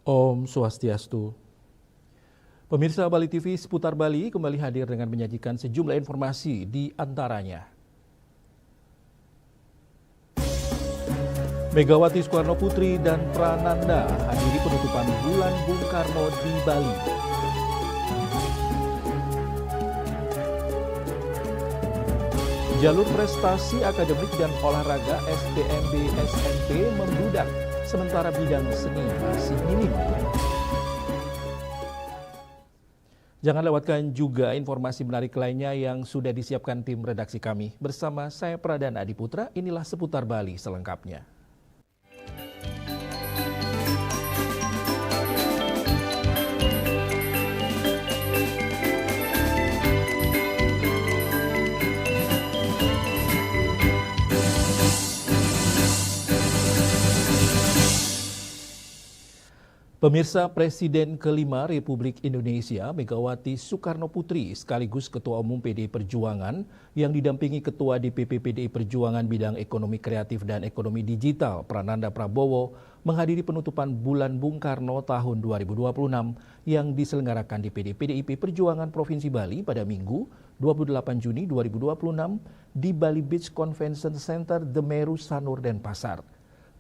Om Swastiastu. Pemirsa Bali TV seputar Bali kembali hadir dengan menyajikan sejumlah informasi di antaranya. Megawati Soekarno Putri dan Prananda hadiri penutupan Bulan Bung Karno di Bali. Jalur prestasi akademik dan olahraga STMB SMP membludak, sementara bidang seni masih minim. Jangan lewatkan juga informasi menarik lainnya yang sudah disiapkan tim redaksi kami. Bersama saya Pradana Adiputra, inilah seputar Bali selengkapnya. Pemirsa, Presiden kelima Republik Indonesia Megawati Soekarno Putri sekaligus Ketua Umum PDI Perjuangan yang didampingi Ketua DPP PDI Perjuangan bidang ekonomi kreatif dan ekonomi digital Prananda Prabowo menghadiri penutupan Bulan Bung Karno tahun 2026 yang diselenggarakan di PDIP Perjuangan Provinsi Bali pada Minggu 28 Juni 2026 di Bali Beach Convention Center Demeru Sanur Denpasar.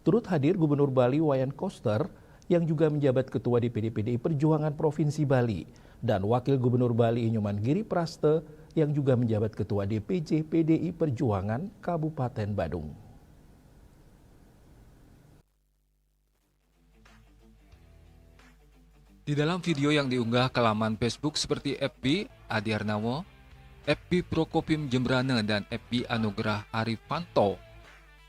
Turut hadir Gubernur Bali Wayan Koster yang juga menjabat Ketua DPD PDI Perjuangan Provinsi Bali, dan Wakil Gubernur Bali Nyoman Giri Praste yang juga menjabat Ketua DPJ PDI Perjuangan Kabupaten Badung. Di dalam video yang diunggah ke laman Facebook seperti FB Adi Arnawo, FB Prokopim Jembrane, dan FB Anugerah Arifanto,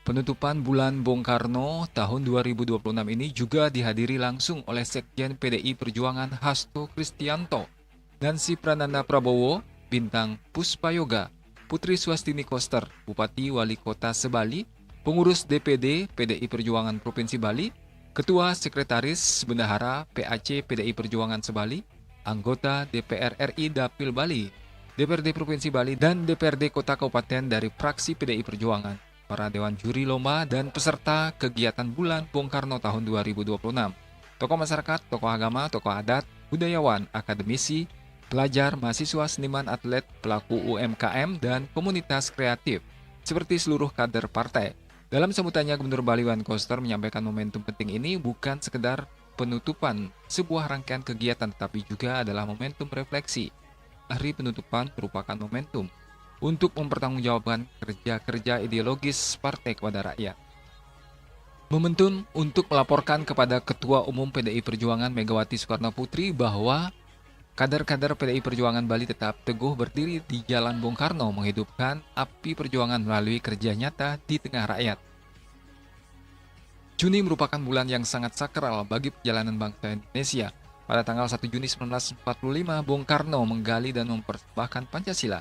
penutupan Bulan Bung Karno tahun 2026 ini juga dihadiri langsung oleh Sekjen PDI Perjuangan Hasto Kristianto, Nancy Prananda Prabowo, Bintang Puspayoga, Putri Swastini Koster, Bupati Wali Kota Sebali, pengurus DPD PDI Perjuangan Provinsi Bali, Ketua Sekretaris Bendahara PAC PDI Perjuangan Sebali, anggota DPR RI Dapil Bali, DPRD Provinsi Bali, dan DPRD Kota Kabupaten dari fraksi PDI Perjuangan, para dewan juri lomba, dan peserta kegiatan Bulan Bung Karno tahun 2026, tokoh masyarakat, tokoh agama, tokoh adat, budayawan, akademisi, pelajar, mahasiswa, seniman, atlet, pelaku UMKM, dan komunitas kreatif, seperti seluruh kader partai. Dalam sambutannya, Gubernur Bali Wayan Koster menyampaikan momentum penting ini bukan sekedar penutupan sebuah rangkaian kegiatan, tetapi juga adalah momentum refleksi. Hari penutupan merupakan momentum untuk mempertanggungjawabkan kerja-kerja ideologis partai kepada rakyat. Momentum untuk melaporkan kepada Ketua Umum PDI Perjuangan Megawati Soekarno Putri bahwa kader-kader PDI Perjuangan Bali tetap teguh berdiri di Jalan Bung Karno, menghidupkan api perjuangan melalui kerja nyata di tengah rakyat. Juni merupakan bulan yang sangat sakral bagi perjalanan bangsa Indonesia. Pada tanggal 1 Juni 1945, Bung Karno menggali dan mempersembahkan Pancasila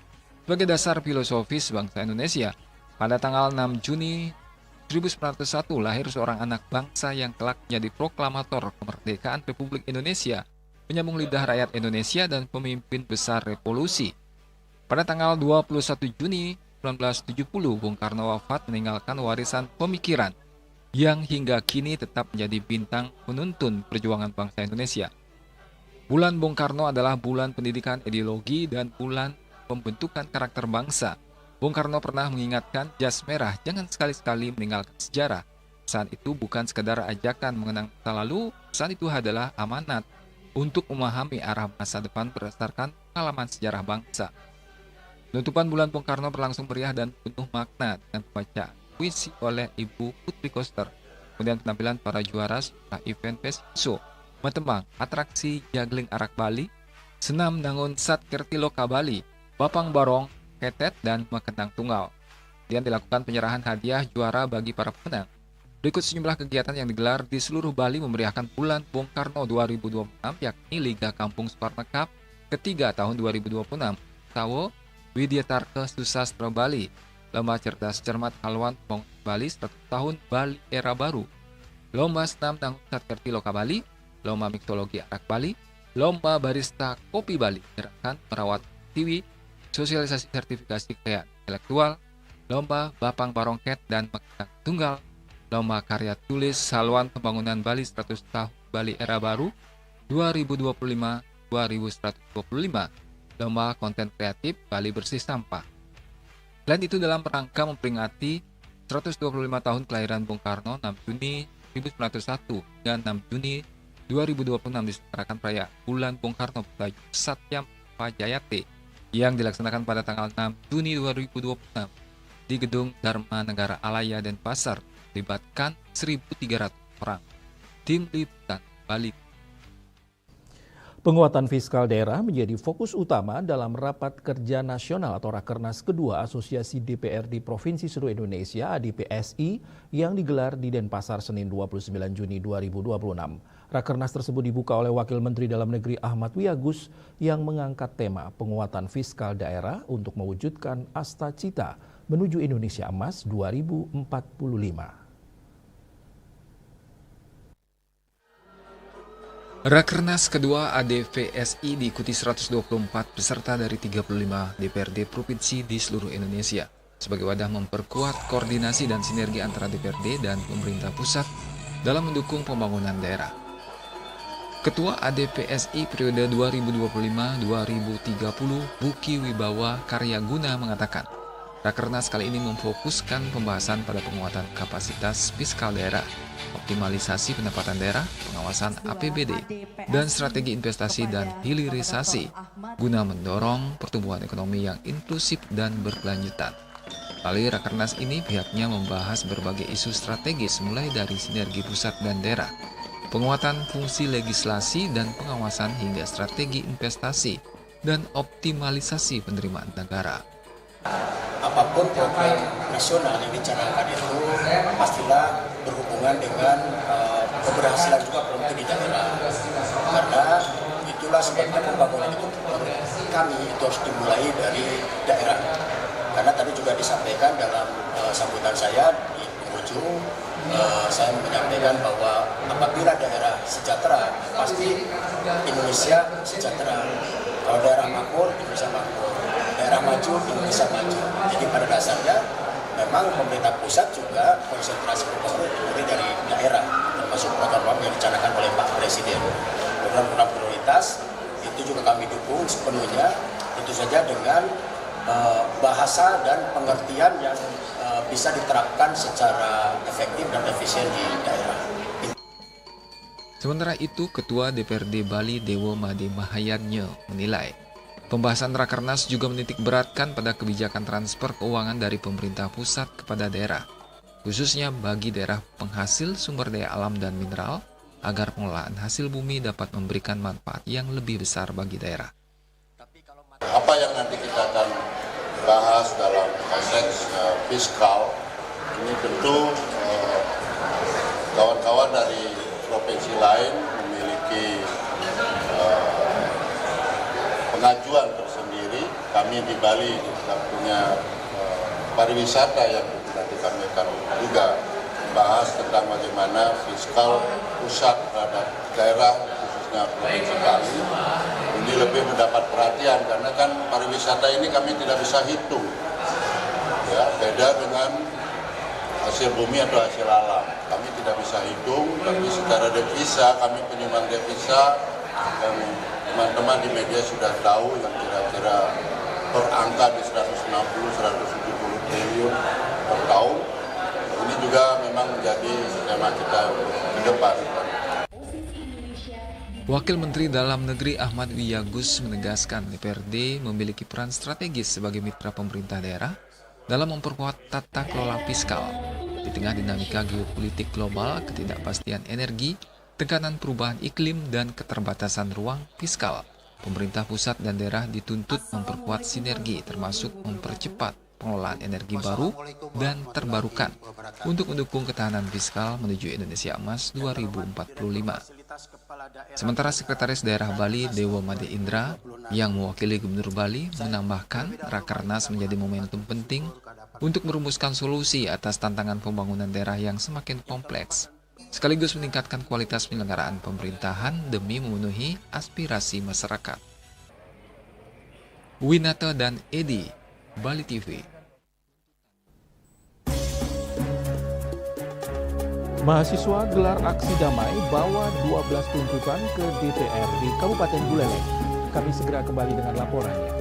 sebagai dasar filosofis bangsa Indonesia. Pada tanggal 6 Juni 1901 lahir seorang anak bangsa yang kelak menjadi proklamator kemerdekaan Republik Indonesia, penyambung lidah rakyat Indonesia, dan pemimpin besar revolusi. Pada tanggal 21 Juni 1970, Bung Karno wafat meninggalkan warisan pemikiran yang hingga kini tetap menjadi bintang penuntun perjuangan bangsa Indonesia. Bulan Bung Karno adalah bulan pendidikan ideologi dan bulan pembentukan karakter bangsa. Bung Karno pernah mengingatkan jas merah jangan sekali-sekali meninggalkan sejarah. Saat itu bukan sekadar ajakan mengenang masa lalu, saat itu adalah amanat untuk memahami arah masa depan berdasarkan pengalaman sejarah bangsa. Penutupan bulan Bung Karno berlangsung meriah dan penuh makna dengan pembacaan puisi oleh Ibu Putri Koster. Kemudian penampilan para juara setelah event fashion show, Matemang, atraksi juggling arak Bali, senam nangun sat kerti loka Bali, bapang barong, ketet, dan makendang tunggal. Kemudian dilakukan penyerahan hadiah juara bagi para pemenang. Berikut sejumlah kegiatan yang digelar di seluruh Bali memeriahkan bulan Bung Karno 2026, yakni Liga Kampung Suparna Cup ketiga tahun 2026, Tawo, Widyatarka Susastra Bali, Lomba Cerdas Cermat Haluan Pong Bali 100 tahun Bali Era Baru, Lomba Senam Nangun Satkerti Loka Bali, Lomba Miktologi Arak Bali, Lomba Barista Kopi Bali, Gerakan Merawat TV, Sosialisasi Sertifikasi Kekayaan Intelektual, Lomba Bapang Barongket dan Makendang Tunggal, Lomba Karya Tulis Haluan Pembangunan Bali 100 tahun Bali Era Baru 2025-2125, Lomba Konten Kreatif Bali Bersih Sampah. Selain itu dalam rangka memperingati 125 tahun kelahiran Bung Karno 6 Juni 1901 hingga 6 Juni 2026 diselenggarakan perayaan Bulan Bung Karno bertajuk Satyam Pajayate yang dilaksanakan pada tanggal 6 Juni 2026 di Gedung Dharma Negara Alaya Denpasar, melibatkan 1.300 orang. Tim Liputan Bali. Penguatan fiskal daerah menjadi fokus utama dalam Rapat Kerja Nasional atau Rakernas kedua Asosiasi DPRD Provinsi Seluruh Indonesia (ADPSI) yang digelar di Denpasar Senin 29 Juni 2026. Rakernas tersebut dibuka oleh Wakil Menteri Dalam Negeri Ahmad Wiyagus yang mengangkat tema penguatan fiskal daerah untuk mewujudkan Asta Cita menuju Indonesia Emas 2045. Rakernas kedua ADPSI diikuti 124 peserta dari 35 DPRD provinsi di seluruh Indonesia sebagai wadah memperkuat koordinasi dan sinergi antara DPRD dan pemerintah pusat dalam mendukung pembangunan daerah. Ketua ADPSI periode 2025-2030 Buki Wibawa Karyaguna mengatakan, Rakernas kali ini memfokuskan pembahasan pada penguatan kapasitas fiskal daerah, optimalisasi pendapatan daerah, pengawasan APBD, dan strategi investasi dan hilirisasi guna mendorong pertumbuhan ekonomi yang inklusif dan berkelanjutan. Melalui Rakernas ini pihaknya membahas berbagai isu strategis mulai dari sinergi pusat dan daerah, penguatan fungsi legislasi dan pengawasan hingga strategi investasi dan optimalisasi penerimaan negara. Apapun program nasional yang dicanangkan itu pastilah berhubungan dengan keberhasilan juga program di daerah. Karena itulah sebabnya pembangunan itu kami itu harus dimulai dari daerah. Karena tadi juga disampaikan dalam sambutan saya di penghujung, saya menyampaikan bahwa apabila daerah sejahtera, pasti Indonesia sejahtera. Kalau daerah makmur, Indonesia makmur. Daerah maju, Indonesia maju. Jadi pada dasarnya memang pemerintah pusat juga konsentrasi pembangunan dimulai dari daerah, termasuk program yang dicanangkan oleh Pak Presiden. Program-program prioritas itu juga kami dukung sepenuhnya, tentu saja dengan bahasa dan pengertian yang bisa diterapkan secara efektif dan efisien di daerah. Sementara itu, Ketua DPRD Bali Dewo Made Mahayadnya menilai pembahasan Rakernas juga menitik beratkan pada kebijakan transfer keuangan dari pemerintah pusat kepada daerah, khususnya bagi daerah penghasil sumber daya alam dan mineral, agar pengelolaan hasil bumi dapat memberikan manfaat yang lebih besar bagi daerah. Apa yang nanti kita akan bahas dalam konteks fiskal, ini tentu kawan-kawan dari provinsi lain memiliki pengajuan tersendiri. Kami di Bali kita punya pariwisata yang nanti kami akan juga bahas tentang bagaimana fiskal pusat terhadap daerah, khususnya provinsi Bali ini lebih mendapat perhatian, karena kan pariwisata ini kami tidak bisa hitung, ya, beda dengan hasil bumi atau hasil alam. Kami tidak bisa hitung, tapi secara devisa kami penyumbang devisa yang teman-teman di media sudah tahu yang kira-kira berangka di 160-170 triliun per tahun. Ini juga memang menjadi tema kita ke depan. Wakil Menteri Dalam Negeri Ahmad Wiyagus menegaskan DPRD memiliki peran strategis sebagai mitra pemerintah daerah dalam memperkuat tata kelola fiskal. Di tengah dinamika geopolitik global, ketidakpastian energi, tekanan perubahan iklim, dan keterbatasan ruang fiskal, pemerintah pusat dan daerah dituntut memperkuat sinergi termasuk mempercepat pengelolaan energi baru dan terbarukan untuk mendukung ketahanan fiskal menuju Indonesia Emas 2045. Sementara Sekretaris Daerah Bali Dewa Made Indra yang mewakili Gubernur Bali menambahkan Rakernas menjadi momentum penting untuk merumuskan solusi atas tantangan pembangunan daerah yang semakin kompleks, sekaligus meningkatkan kualitas penyelenggaraan pemerintahan demi memenuhi aspirasi masyarakat. Winata dan Edi, Bali TV. Mahasiswa gelar aksi damai bawa 12 tuntutan ke DPR di Kabupaten Buleleng. Kami segera kembali dengan laporannya.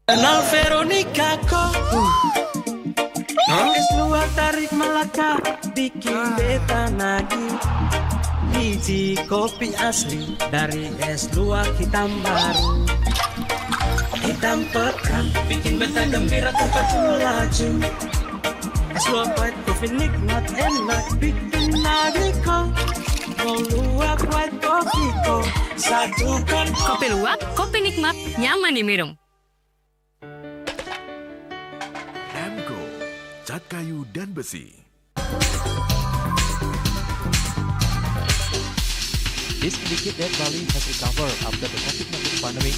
Kenal Veronica kok Es luar tarik Melaka bikin beta nagih. Biji kopi asli dari es luar hitam baru, hitam pekat bikin beta gembira tempat laju. Es luar white kopi nikmat enak bikin nagih kok. Mau luar white kopi kok satukan. Kopi luwak, kopi nikmat, nyaman diminum. Cat kayu dan besi. This indicate that Bali has recovered after the COVID-19 pandemic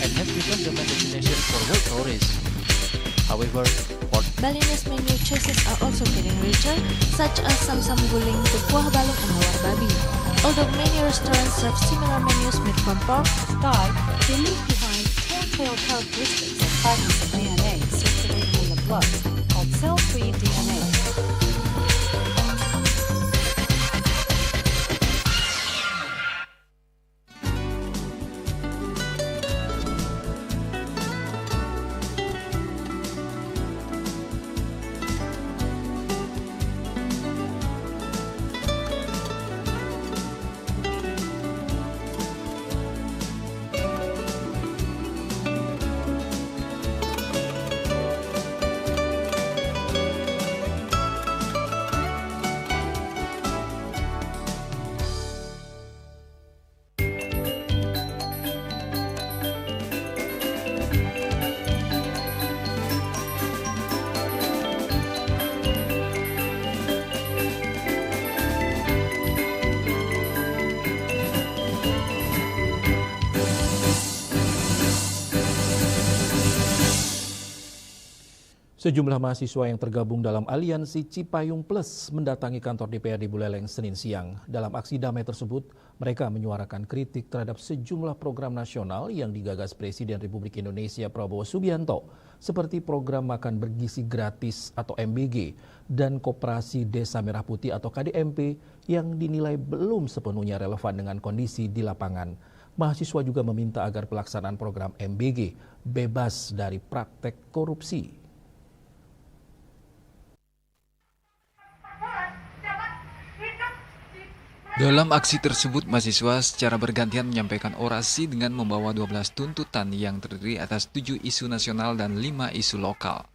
and has become the main destination for world tourists. However, Balinese menu choices are also getting richer, such as samsam guling, tupuah balung, and lawar babi. Although many restaurants serve similar menus made from pork, Sky, they leave behind telltale characteristics of fragments of DNA circulating in the blood, called cell-free DNA. Sejumlah mahasiswa yang tergabung dalam Aliansi Cipayung Plus mendatangi kantor DPRD Buleleng Senin siang. Dalam aksi damai tersebut, mereka menyuarakan kritik terhadap sejumlah program nasional yang digagas Presiden Republik Indonesia Prabowo Subianto, seperti program makan bergizi gratis atau MBG dan Koperasi Desa Merah Putih atau KDMP yang dinilai belum sepenuhnya relevan dengan kondisi di lapangan. Mahasiswa juga meminta agar pelaksanaan program MBG bebas dari praktek korupsi. Dalam aksi tersebut, mahasiswa secara bergantian menyampaikan orasi dengan membawa 12 tuntutan yang terdiri atas 7 isu nasional dan 5 isu lokal.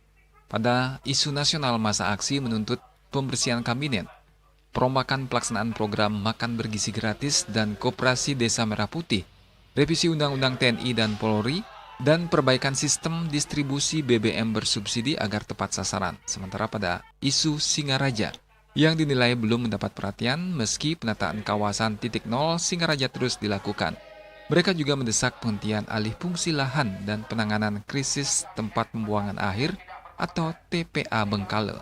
Pada isu nasional, masa aksi menuntut pembersihan kabinet, perombakan pelaksanaan program makan bergizi gratis dan Koperasi Desa Merah Putih, revisi Undang-Undang TNI dan Polri, dan perbaikan sistem distribusi BBM bersubsidi agar tepat sasaran. Sementara pada isu Singaraja, yang dinilai belum mendapat perhatian meski penataan kawasan titik nol Singaraja terus dilakukan. Mereka juga mendesak penghentian alih fungsi lahan dan penanganan krisis tempat pembuangan akhir atau TPA Bengkale.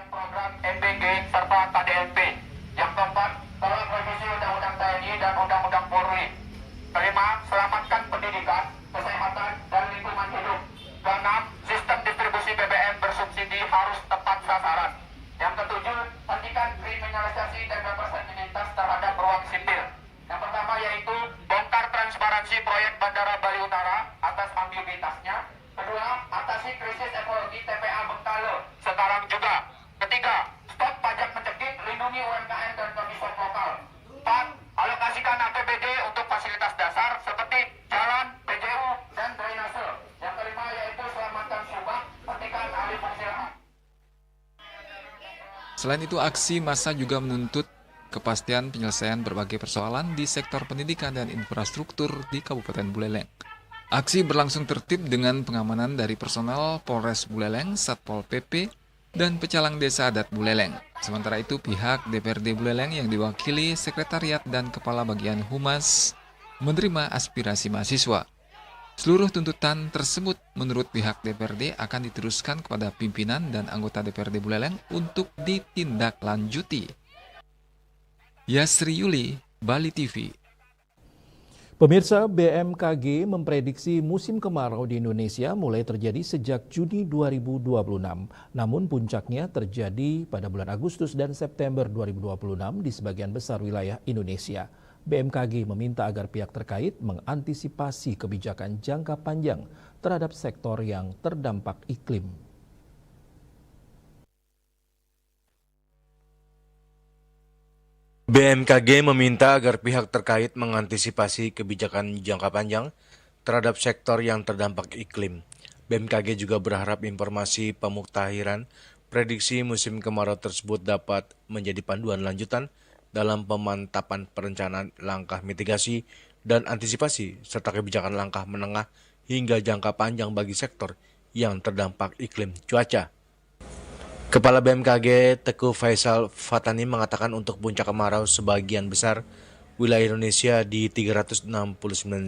Program MBG serta KDMP. Yang keempat, tolak revisi Undang-Undang TNI dan Undang-Undang Polri. Kelima, selamatkan pendidikan, kesehatan, melindungi UMKM dan pengekspor lokal. 4. Alokasikan APBD untuk fasilitas dasar seperti jalan, PJU, dan drainase. Yang kelima yaitu selamatkan subak, petikan alih fungsi lahan. Selain itu, aksi massa juga menuntut kepastian penyelesaian berbagai persoalan di sektor pendidikan dan infrastruktur di Kabupaten Buleleng. Aksi berlangsung tertib dengan pengamanan dari personel Polres Buleleng, Satpol PP, dan pecalang desa adat Buleleng. Sementara itu, pihak DPRD Buleleng yang diwakili Sekretariat dan Kepala Bagian Humas menerima aspirasi mahasiswa. Seluruh tuntutan tersebut menurut pihak DPRD akan diteruskan kepada pimpinan dan anggota DPRD Buleleng untuk ditindaklanjuti. Yasri Yuli, Bali TV. Pemirsa, BMKG memprediksi musim kemarau di Indonesia mulai terjadi sejak Juni 2026. Namun puncaknya terjadi pada bulan Agustus dan September 2026 di sebagian besar wilayah Indonesia. BMKG meminta agar pihak terkait mengantisipasi kebijakan jangka panjang terhadap sektor yang terdampak iklim. BMKG meminta agar pihak terkait mengantisipasi kebijakan jangka panjang terhadap sektor yang terdampak iklim. BMKG juga berharap informasi pemuktahiran prediksi musim kemarau tersebut dapat menjadi panduan lanjutan dalam pemantapan perencanaan langkah mitigasi dan antisipasi serta kebijakan langkah menengah hingga jangka panjang bagi sektor yang terdampak iklim cuaca. Kepala BMKG Teguh Faisal Fatani mengatakan untuk puncak kemarau sebagian besar wilayah Indonesia di 369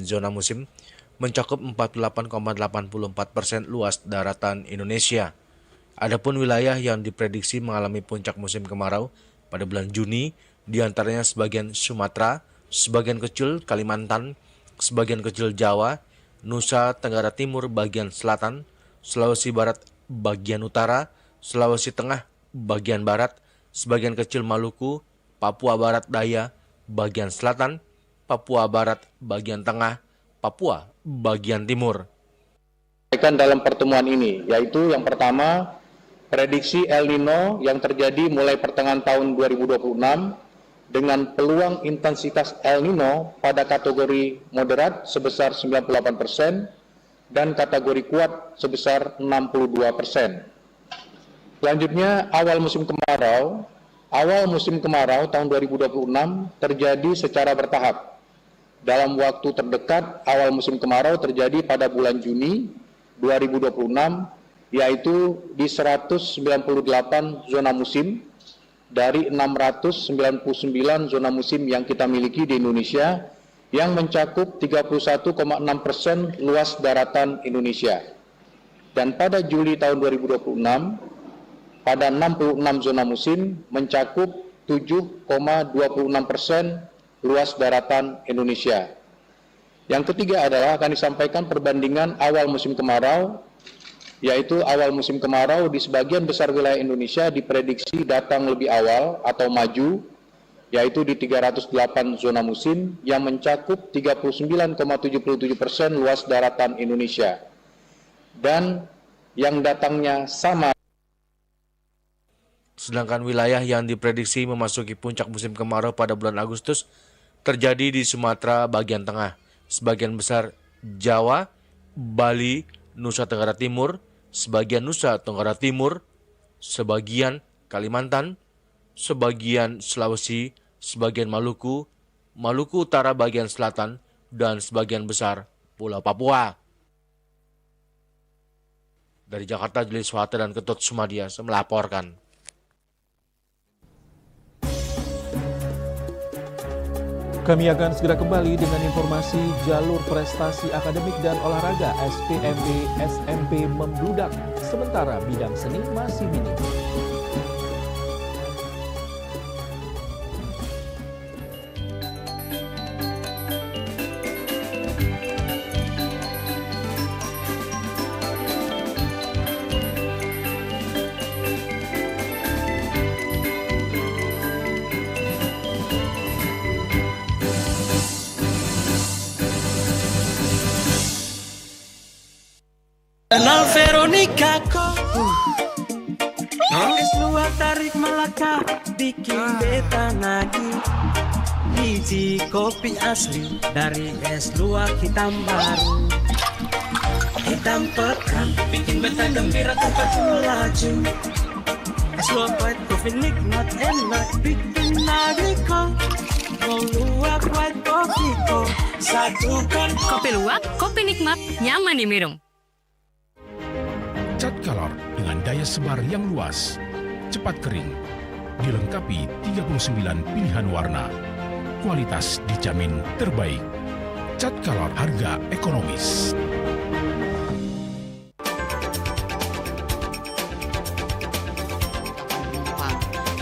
zona musim mencakup 48,84% luas daratan Indonesia. Adapun wilayah yang diprediksi mengalami puncak musim kemarau pada bulan Juni diantaranya sebagian Sumatera, sebagian kecil Kalimantan, sebagian kecil Jawa, Nusa Tenggara Timur bagian selatan, Sulawesi Barat bagian utara, Sulawesi Tengah bagian barat, sebagian kecil Maluku, Papua Barat Daya bagian selatan, Papua Barat bagian tengah, Papua bagian timur. Dalam pertemuan ini, yaitu yang pertama, prediksi El Nino yang terjadi mulai pertengahan tahun 2026 dengan peluang intensitas El Nino pada kategori moderat sebesar 98% dan kategori kuat sebesar 62%. Selanjutnya, awal musim kemarau tahun 2026 terjadi secara bertahap. Dalam waktu terdekat, awal musim kemarau terjadi pada bulan Juni 2026, yaitu di 198 zona musim dari 699 zona musim yang kita miliki di Indonesia, yang mencakup 31,6% luas daratan Indonesia. Dan pada Juli tahun 2026, pada 66 zona musim mencakup 7,26% luas daratan Indonesia. Yang ketiga adalah akan disampaikan perbandingan awal musim kemarau, yaitu awal musim kemarau di sebagian besar wilayah Indonesia diprediksi datang lebih awal atau maju, yaitu di 308 zona musim yang mencakup 39,77% luas daratan Indonesia. Dan yang datangnya sama. Sedangkan wilayah yang diprediksi memasuki puncak musim kemarau pada bulan Agustus terjadi di Sumatera bagian tengah, sebagian besar Jawa, Bali, Nusa Tenggara Timur, sebagian Nusa Tenggara Timur, sebagian Kalimantan, sebagian Sulawesi, sebagian Maluku, Maluku Utara bagian selatan, dan sebagian besar Pulau Papua. Dari Jakarta, Julius Wahata dan Ketut Sumadia melaporkan. Kami akan segera kembali dengan informasi jalur prestasi akademik dan olahraga. SPMB SMP membludak, sementara bidang seni masih minim. Kenal Veronica kok. Es luar tarik melak Melaka bikin beta nagih. Biji kopi asli dari es luwak hitam baru. Hitam pekat bikin beta gembira tempat melaju. Es luwak white coffee nikmat enak bikin nagih kok. Mau luwak white coffee kok satukan. Kopi luwak, kopi nikmat, nyaman diminum. Cat Color dengan daya sebar yang luas, cepat kering, dilengkapi 39 pilihan warna. Kualitas dijamin terbaik. Cat Color, harga ekonomis.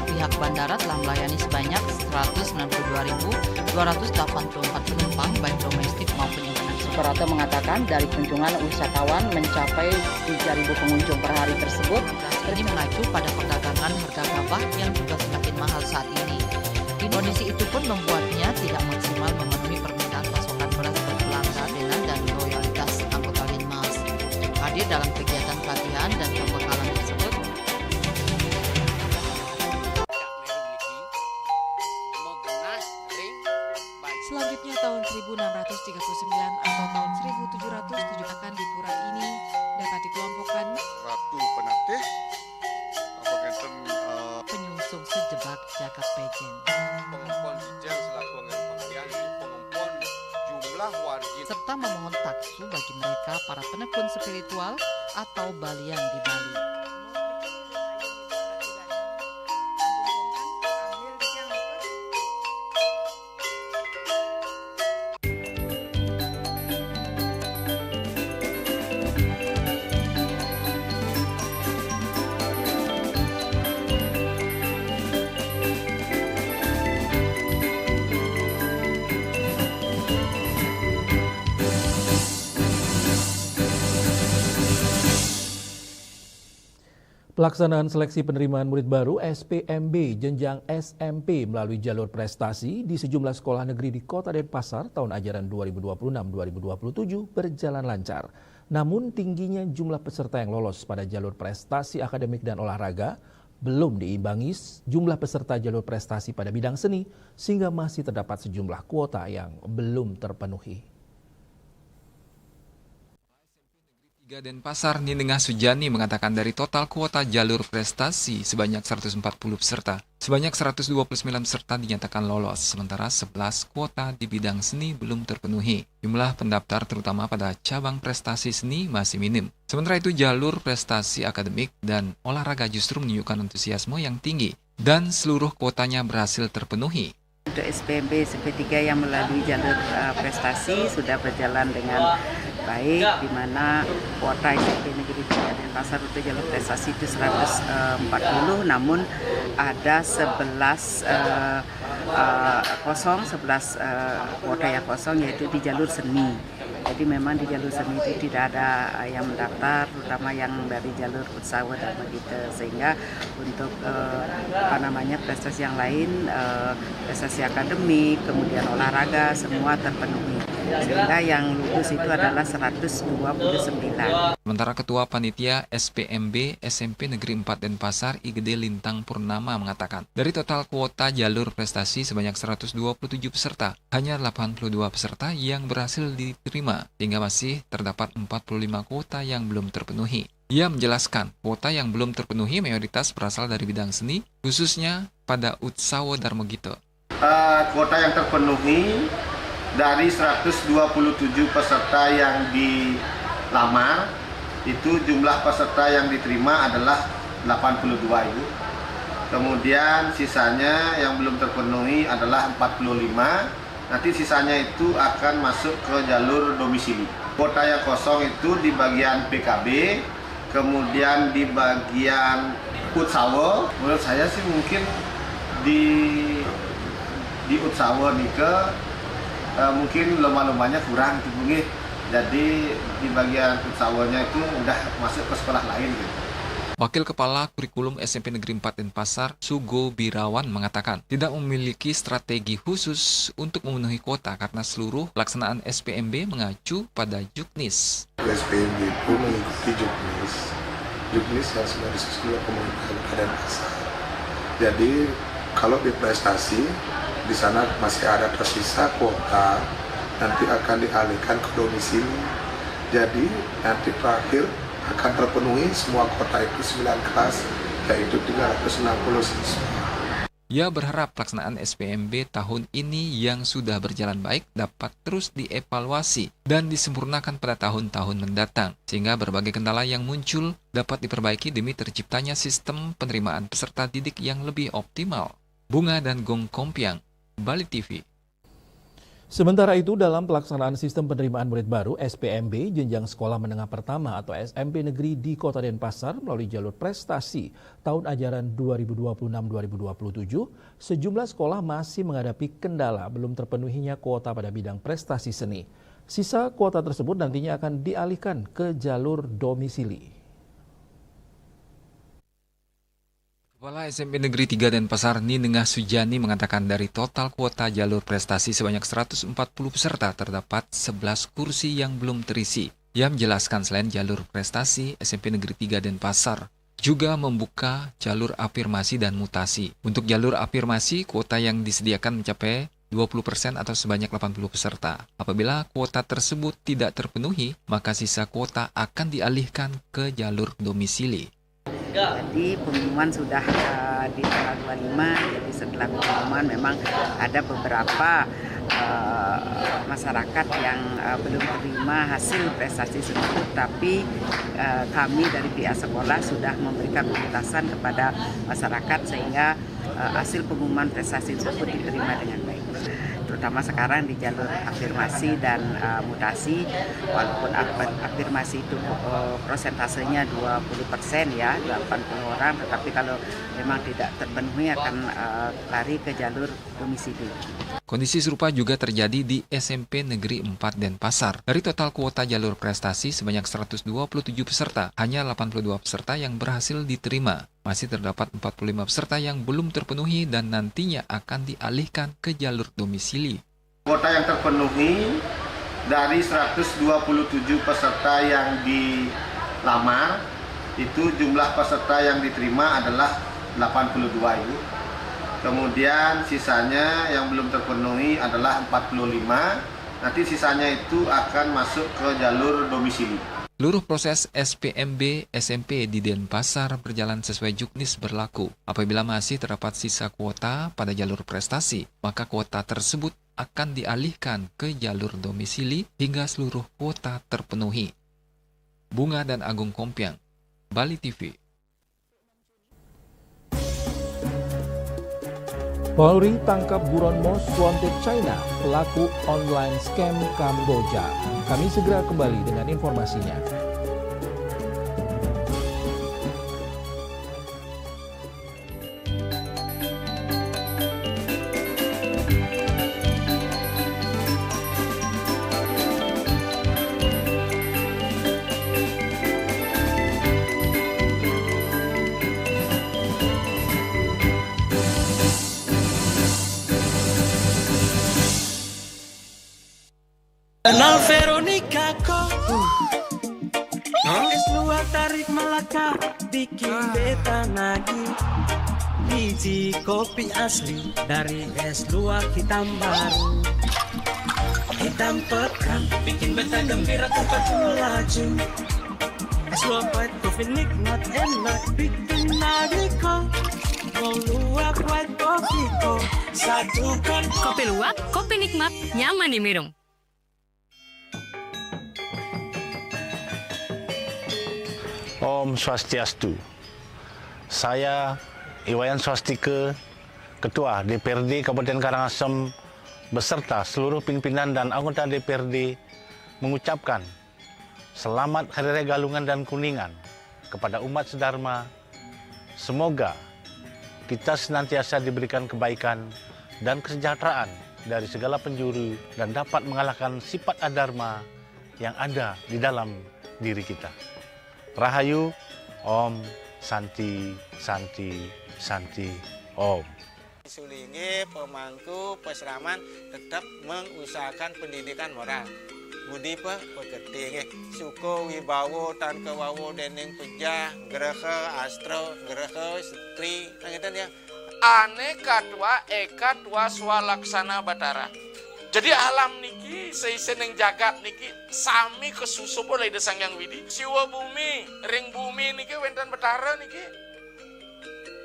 Pihak bandara telah melayani sebanyak 192.284 penumpang baik domestik maupun internasional. Operator mengatakan dari kunjungan wisatawan mencapai 3.000 pengunjung per hari tersebut. Ini mengacu pada perdagangan harga gabah yang juga semakin mahal saat ini. Kondisi itu pun membuatnya tidak maksimal memenuhi permintaan pasokan beras berpelanggan dan loyalitas anggota Linmas. Hadir dalam kegiatan pelatihan dan pembekalan tersebut, selanjutnya tahun 1639 atau tahun 1707 akan di pura ini dapat dikelompokkan Ratu Penatih, penyungsung sejebak jagat pejen, pengumpul hijau selaku pengalian di pengumpul jumlah warga, serta memohon taksu bagi mereka para penekun spiritual atau balian di Bali. Pelaksanaan seleksi penerimaan murid baru SPMB jenjang SMP melalui jalur prestasi di sejumlah sekolah negeri di Kota Denpasar tahun ajaran 2026-2027 berjalan lancar. Namun tingginya jumlah peserta yang lolos pada jalur prestasi akademik dan olahraga belum diimbangi jumlah peserta jalur prestasi pada bidang seni sehingga masih terdapat sejumlah kuota yang belum terpenuhi. Denpasar Ninengah Sujani mengatakan dari total kuota jalur prestasi sebanyak 140 peserta, sebanyak 129 peserta dinyatakan lolos, sementara 11 kuota di bidang seni belum terpenuhi. Jumlah pendaftar terutama pada cabang prestasi seni masih minim. Sementara itu jalur prestasi akademik dan olahraga justru menunjukkan antusiasme yang tinggi dan seluruh kuotanya berhasil terpenuhi. Untuk SPMB SP3 yang melalui jalur prestasi sudah berjalan dengan baik, di mana kuota SMP Negeri 3 Denpasar untuk jalur prestasi itu 140, namun ada 11 kuota yang kosong, yaitu di jalur seni. Jadi memang di jalur seni itu tidak ada yang mendaftar, terutama yang dari jalur usaha dan begitu, sehingga untuk prestasi yang lain, prestasi akademik, kemudian olahraga semua terpenuhi. Sehingga yang lulus itu adalah 129. Sementara Ketua Panitia SPMB SMP Negeri 4 Denpasar IGD Lintang Purnama mengatakan, dari total kuota jalur prestasi sebanyak 127 peserta, hanya 82 peserta yang berhasil diterima, sehingga masih terdapat 45 kuota yang belum terpenuhi. Ia menjelaskan, kuota yang belum terpenuhi mayoritas berasal dari bidang seni, khususnya pada Utsawo Darmogito. Kuota yang terpenuhi dari 127 peserta yang dilamar, itu jumlah peserta yang diterima adalah 82 Ibu. Kemudian sisanya yang belum terpenuhi adalah 45. Nanti sisanya itu akan masuk ke jalur domisili. Kuota yang kosong itu di bagian PKB, kemudian di bagian Utsawo. Menurut saya sih mungkin di Utsawo Nike mungkin lomba-lombanya kurang gitu. Jadi di bagian Utsawonya itu udah masuk ke sekolah lain gitu. Wakil Kepala Kurikulum SMP Negeri 4 Denpasar, Sugo Birawan mengatakan tidak memiliki strategi khusus untuk memenuhi kuota karena seluruh pelaksanaan SPMB mengacu pada Juknis. SPMB pun mengikuti Juknis. Juknis harus disusun oleh pemerintah Denpasar. Jadi kalau di prestasi di sana masih ada tersisa kuota, nanti akan dialihkan ke domisili. Jadi nanti terakhir akan terpenuhi semua kuota itu 9 kelas, yaitu 360 siswa. Ia berharap pelaksanaan SPMB tahun ini yang sudah berjalan baik dapat terus dievaluasi dan disempurnakan pada tahun-tahun mendatang, sehingga berbagai kendala yang muncul dapat diperbaiki demi terciptanya sistem penerimaan peserta didik yang lebih optimal. Bunga dan Gong Kompiang, Bali TV. Sementara itu, dalam pelaksanaan sistem penerimaan murid baru SPMB jenjang sekolah menengah pertama atau SMP negeri di Kota Denpasar melalui jalur prestasi tahun ajaran 2026-2027, sejumlah sekolah masih menghadapi kendala belum terpenuhinya kuota pada bidang prestasi seni. Sisa kuota tersebut nantinya akan dialihkan ke jalur domisili. Kepala SMP Negeri 3 Denpasar Ninengah Sujani mengatakan dari total kuota jalur prestasi sebanyak 140 peserta terdapat 11 kursi yang belum terisi. Ia menjelaskan selain jalur prestasi, SMP Negeri 3 Denpasar juga membuka jalur afirmasi dan mutasi. Untuk jalur afirmasi, kuota yang disediakan mencapai 20% atau sebanyak 80 peserta. Apabila kuota tersebut tidak terpenuhi, maka sisa kuota akan dialihkan ke jalur domisili. Jadi pengumuman sudah di tanggal 25, jadi setelah pengumuman memang ada beberapa masyarakat yang belum terima hasil prestasi tersebut, tapi kami dari pihak sekolah sudah memberikan pembatasan kepada masyarakat sehingga hasil pengumuman prestasi tersebut diterima dengan baik. Terutama sekarang di jalur afirmasi dan mutasi, walaupun afirmasi itu prosentasenya 20% ya, 80 orang, tetapi kalau memang tidak terpenuhi akan lari ke jalur domisili. Kondisi serupa juga terjadi di SMP Negeri 4 Denpasar. Dari total kuota jalur prestasi sebanyak 127 peserta, hanya 82 peserta yang berhasil diterima. Masih terdapat 45 peserta yang belum terpenuhi dan nantinya akan dialihkan ke jalur domisili. Kuota yang terpenuhi dari 127 peserta yang dilamar, itu jumlah peserta yang diterima adalah 82 Ibu. Kemudian sisanya yang belum terpenuhi adalah 45, nanti sisanya itu akan masuk ke jalur domisili. Seluruh proses SPMB SMP di Denpasar berjalan sesuai juknis berlaku. Apabila masih terdapat sisa kuota pada jalur prestasi, maka kuota tersebut akan dialihkan ke jalur domisili hingga seluruh kuota terpenuhi. Bunga dan Agung Kompiang, Bali TV. Polri tangkap buron Most Wanted China, pelaku online scam Kamboja. Kami segera kembali dengan informasinya. Kenal Veronica kok es luar tarik Melaka bikin beta nagih. Biji kopi asli dari es luar hitam baru, hitam pekat bikin beta gembira tempat melaju. Es luar white kopi nikmat enak bikin nagih kok. Mau luar white kopi kok satukan. Kopi luwak, kopi nikmat, nyaman diminum. Om Swastiastu. Saya Iwayan Swastika, Ketua DPRD Kabupaten Karangasem beserta seluruh pimpinan dan anggota DPRD mengucapkan selamat Hari Raya Galungan dan Kuningan kepada umat sedharma. Semoga kita senantiasa diberikan kebaikan dan kesejahteraan dari segala penjuru dan dapat mengalahkan sifat adharma yang ada di dalam diri kita. Rahayu, Om, Santi, Santi, Santi, Om. Sulingi pemangku peseraman tetap mengusahakan pendidikan moral. Budi pekerti suko wibawo tan kewawo dening pejah grehe astro grehe setri, gitu ya. ane kadua eka tua swalaksana batara. Jadi alam niki seiseneng jagat niki sami kesusup oleh desang yang widi. Siwa bumi, ring bumi niki wenten batara niki.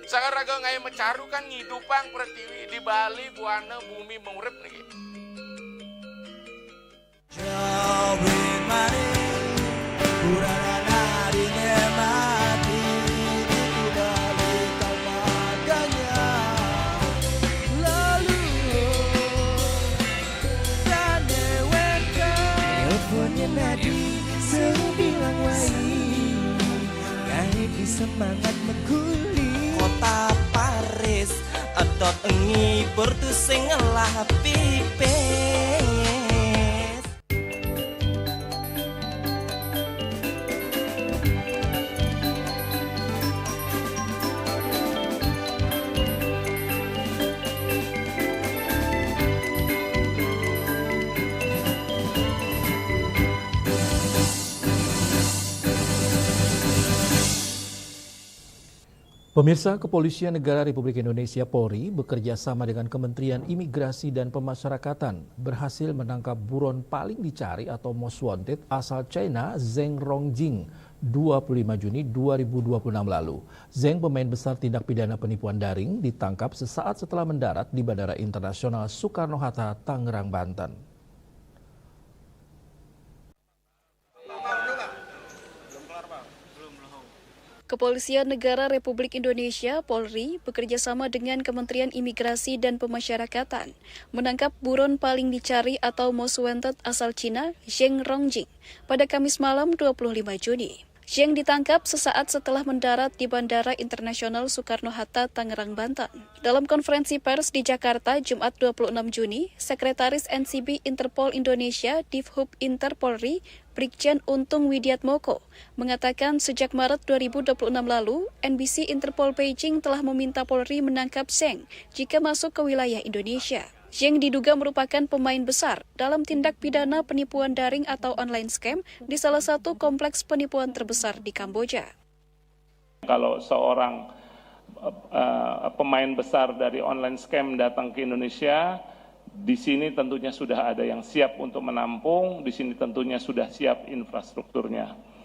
Sakaraga ngai mecaru kan ngidupang pertiwi di Bali buana bumi mengurip niki. Semangat meguli kota Paris adot engi bertu sing ngelah pipes. Pemirsa, Kepolisian Negara Republik Indonesia Polri bekerja sama dengan Kementerian Imigrasi dan Pemasyarakatan berhasil menangkap buron paling dicari atau most wanted asal China Zeng Rongjing 25 Juni 2026 lalu. Zeng, pemain besar tindak pidana penipuan daring, ditangkap sesaat setelah mendarat di Bandara Internasional Soekarno-Hatta, Tangerang, Banten. Kepolisian Negara Republik Indonesia Polri bekerjasama dengan Kementerian Imigrasi dan Pemasyarakatan menangkap buron paling dicari atau most wanted asal Cina, Zeng Rongjing, pada Kamis malam 25 Juni. Zeng ditangkap sesaat setelah mendarat di Bandara Internasional Soekarno-Hatta, Tangerang, Banten. Dalam konferensi pers di Jakarta, Jumat 26 Juni, Sekretaris NCB Interpol Indonesia, Divhub Interpolri, Brigjen Untung Widiatmoko, mengatakan sejak Maret 2026 lalu, NBC Interpol Beijing telah meminta Polri menangkap Zeng jika masuk ke wilayah Indonesia. Zeng diduga merupakan pemain besar dalam tindak pidana penipuan daring atau online scam di salah satu kompleks penipuan terbesar di Kamboja. Kalau seorang pemain besar dari online scam datang ke Indonesia, di sini tentunya sudah ada yang siap untuk menampung, di sini tentunya sudah siap infrastrukturnya.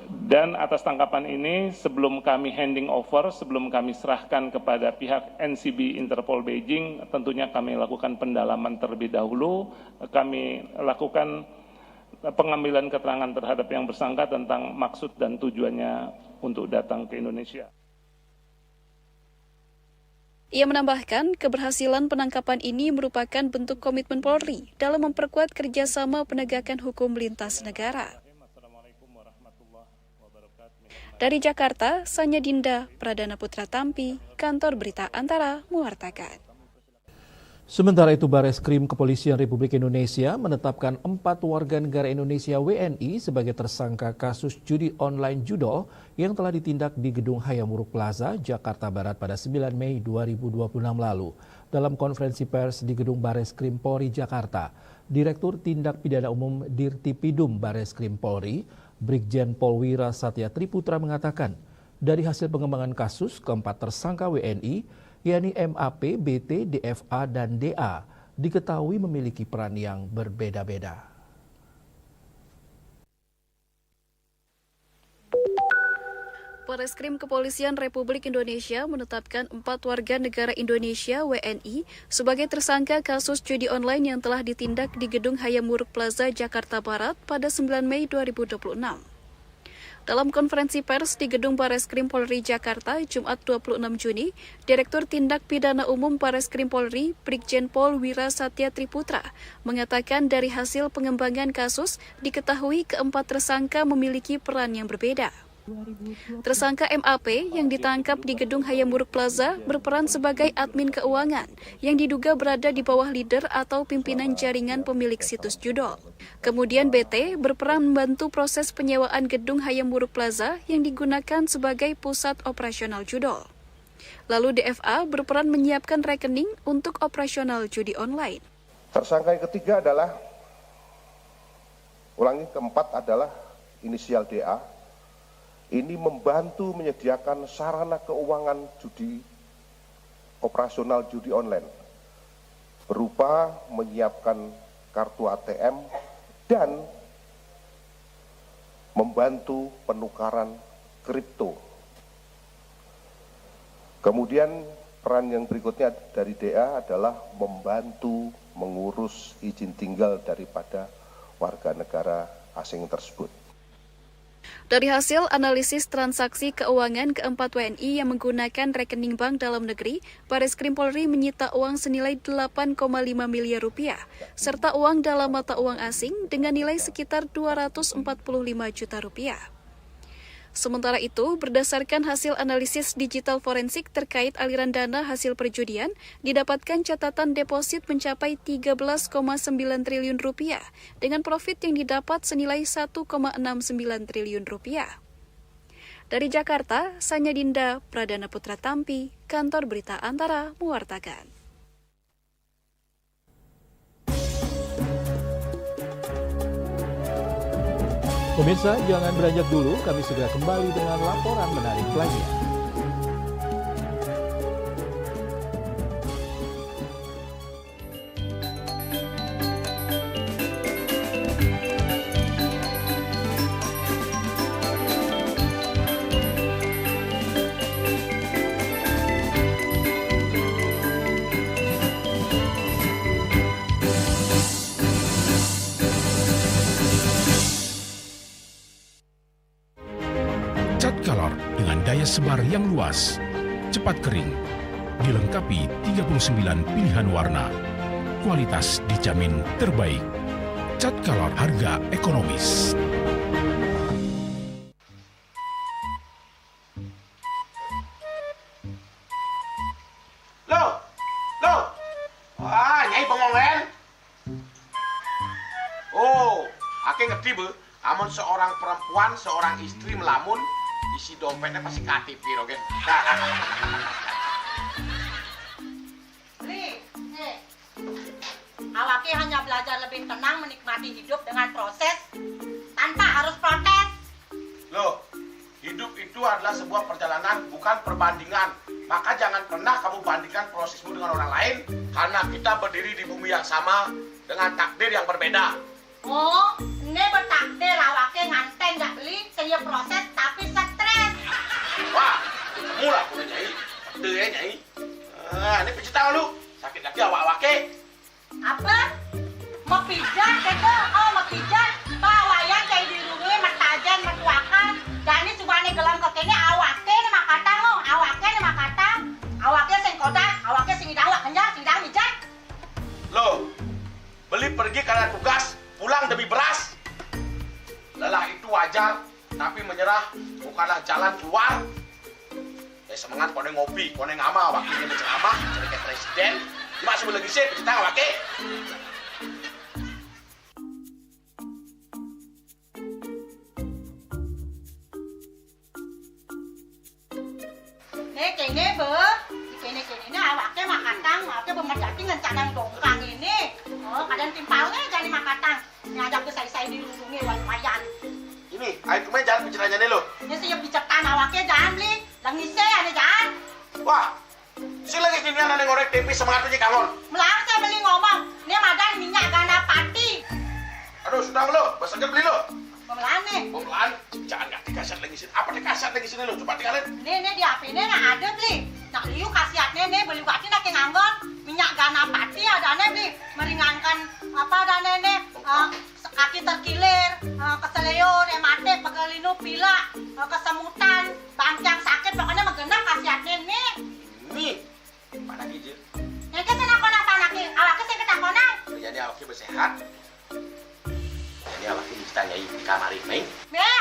Dan atas tangkapan ini, sebelum kami handing over, sebelum kami serahkan kepada pihak NCB Interpol Beijing, tentunya kami lakukan pendalaman terlebih dahulu. Kami lakukan pengambilan keterangan terhadap yang bersangka tentang maksud dan tujuannya untuk datang ke Indonesia. Ia menambahkan, keberhasilan penangkapan ini merupakan bentuk komitmen Polri dalam memperkuat kerjasama penegakan hukum lintas negara. Dari Jakarta, Sanya Dinda, Pradana Putra Tampi, Kantor Berita Antara, mewartakan. Sementara itu, Bareskrim Kepolisian Republik Indonesia menetapkan 4 warga negara Indonesia WNI sebagai tersangka kasus judi online Judol yang telah ditindak di Gedung Hayam Wuruk Plaza, Jakarta Barat pada 9 Mei 2026 lalu. Dalam konferensi pers di Gedung Bareskrim Polri Jakarta, Direktur Tindak Pidana Umum Dirtipidum Bareskrim Polri, Brigjen Polwira Satya Triputra mengatakan, dari hasil pengembangan kasus, keempat tersangka WNI, yakni MAP, BT, DFA, dan DA, diketahui memiliki peran yang berbeda-beda. Bareskrim Kepolisian Republik Indonesia menetapkan 4 warga negara Indonesia WNI sebagai tersangka kasus judi online yang telah ditindak di Gedung Hayam Wuruk Plaza, Jakarta Barat pada 9 Mei 2026. Dalam konferensi pers di Gedung Bareskrim Polri Jakarta, Jumat 26 Juni, Direktur Tindak Pidana Umum Bareskrim Polri, Brigjen Pol Wira Satya Triputra, mengatakan dari hasil pengembangan kasus, diketahui keempat tersangka memiliki peran yang berbeda. Tersangka MAP yang ditangkap di Gedung Hayam Wuruk Plaza berperan sebagai admin keuangan yang diduga berada di bawah leader atau pimpinan jaringan pemilik situs Judol. Kemudian BT berperan membantu proses penyewaan Gedung Hayam Wuruk Plaza yang digunakan sebagai pusat operasional Judol. Lalu DFA berperan menyiapkan rekening untuk operasional judi online. Tersangka yang ketiga adalah, keempat adalah inisial DA. Ini membantu menyediakan sarana keuangan judi operasional judi online berupa menyiapkan kartu ATM dan membantu penukaran kripto. Kemudian peran yang berikutnya dari DA adalah membantu mengurus izin tinggal daripada warga negara asing tersebut. Dari hasil analisis transaksi keuangan keempat WNI yang menggunakan rekening bank dalam negeri, Bareskrim Polri menyita uang senilai 8,5 miliar rupiah, serta uang dalam mata uang asing dengan nilai sekitar 245 juta rupiah. Sementara itu, berdasarkan hasil analisis digital forensik terkait aliran dana hasil perjudian, didapatkan catatan deposit mencapai 13,9 triliun rupiah dengan profit yang didapat senilai 1,69 triliun rupiah. Dari Jakarta, Sanya Dinda, Pradana Putra Tampi, Kantor Berita Antara mewartakan. Pemirsa, jangan beranjak dulu, kami segera kembali dengan laporan menarik lainnya. Daya sebar yang luas, cepat kering, dilengkapi 39 pilihan warna, kualitas dijamin terbaik. Cat Color harga ekonomis. Loh, Nyai bengong len. Oh, ake ngerti be, amun seorang perempuan, seorang istri melamun, isi dompetnya pasti KTP, oke? Awake hanya belajar lebih tenang menikmati hidup dengan proses tanpa harus protes. Loh, hidup itu adalah sebuah perjalanan, bukan perbandingan. Maka jangan pernah kamu bandingkan prosesmu dengan orang lain, karena kita berdiri di bumi yang sama dengan takdir yang berbeda. Oh, ini bertakdir awake nganten gak beli, kaya proses tapi stres. Wah, murah aku Nyai. Takdir ya Nyai. Ini pijit tangan lu. Sakit lagi awak-awake. Apa? Mau pijat keko? Oh, mau pijat. Bawayan kayak dirungi, matajan, mertuakan. Dan ini subane gelam kekene awake nih makatang lo. Awake nih makatang. Awake sing kodak, awake sing idawak kenyang, sing idawak mijat. Loh, beli pergi karena tugas, pulang demi beras. Lelah itu wajar, tapi menyerah bukanlah jalan keluar. Semangat kone ngopi, kone ngama, wakilnya menceramah, jadi kayak presiden. Cuma sebelum lagi sih, pencetang wake. Kene be, kene awake makatang, awake bemerjati ngencanang dongkang ini. Oh, kadang timpalnya jadi makatang. Ngajak ke saya dirundungi wayan. Ini, ayo kemarin jangan bicaranya nih lo. Ini siap bicetan awake jangan beli, langise ane jangan. Wah, si lagi sini ane ngorek tempe semangat aja kangon. Melang saya beli ngomong, ini madan minyak gana pati. Aduh, sudah lo, basahnya beli lo. Pemelan nih. Pemelan, jangan nggak dikasat lagi sini. Apa dikasat lagi sini lo? Coba tinggalin. Ini di HP ini nggak ada beli. Nak liu kasihatnya nih beli bati nak nganggon minyak gana pati ada nih beli meringankan apa ada nih kaki terkilir, keseleur, mate, pegelinu, pila, kesemutan, bangkang sakit, pokoknya menggenap kasihatnya nih. Nih, mana gijil? Nanti saya nak panaki, awaknya saya ketakonan. Jadi awaknya bersehat. Jadi awaknya bisa nyai di kamar ini.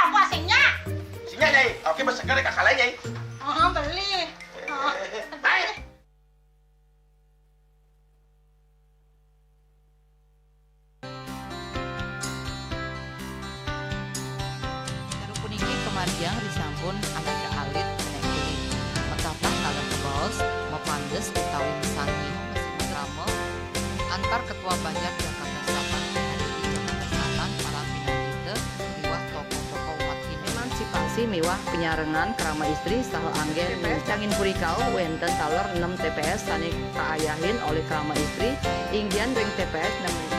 Apa asingnya? Asingnya nyai, awaknya bersegar kakak lain nyai. Beli. Baik. Kemarjang disampun anak ke alit nengkili metapah kalian kebos mepandes utawi mesangi masih drama antar ketua Banjar Jakarta Selatan ada di Jakarta Selatan para pinangite liwat tokoh-tokoh umat ini emansipasi lokasi mewah penyarengan kerama istri saha anggen cangin purikau wenten taler 6 TPS sanik kaayahin oleh kerama istri inggian ring TPS 6.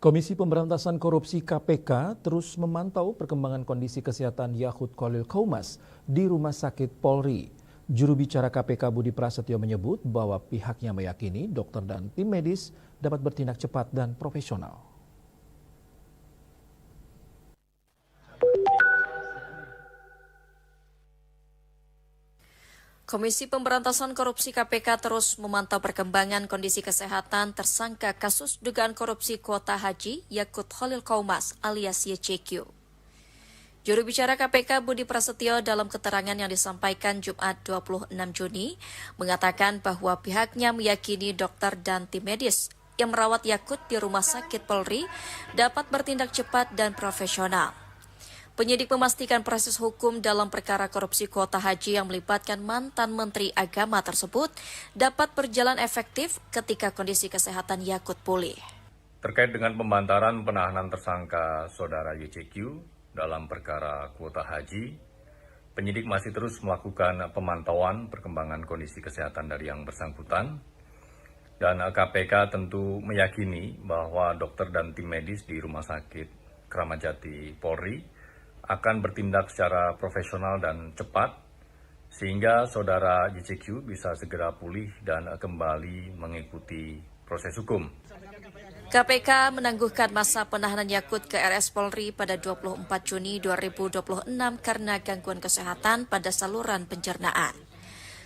Komisi Pemberantasan Korupsi KPK terus memantau perkembangan kondisi kesehatan Yakut Khalil Qaumas di Rumah Sakit Polri. Juru bicara KPK Budi Prasetyo menyebut bahwa pihaknya meyakini dokter dan tim medis dapat bertindak cepat dan profesional. Komisi Pemberantasan Korupsi KPK terus memantau perkembangan kondisi kesehatan tersangka kasus dugaan korupsi kuota haji Yakut Khalil Qaumas alias YCQ. Juru bicara KPK Budi Prasetyo dalam keterangan yang disampaikan Jumat 26 Juni mengatakan bahwa pihaknya meyakini dokter dan tim medis yang merawat Yakut di Rumah Sakit Polri dapat bertindak cepat dan profesional. Penyidik memastikan proses hukum dalam perkara korupsi kuota haji yang melibatkan mantan Menteri Agama tersebut dapat berjalan efektif ketika kondisi kesehatan Yakut pulih. Terkait dengan pembantaran penahanan tersangka saudara YCQ dalam perkara kuota haji, penyidik masih terus melakukan pemantauan perkembangan kondisi kesehatan dari yang bersangkutan. Dan KPK tentu meyakini bahwa dokter dan tim medis di Rumah Sakit Kramat Jati Polri akan bertindak secara profesional dan cepat, sehingga saudara YCQ bisa segera pulih dan kembali mengikuti proses hukum. KPK menangguhkan masa penahanan Yakut ke RS Polri pada 24 Juni 2026 karena gangguan kesehatan pada saluran pencernaan.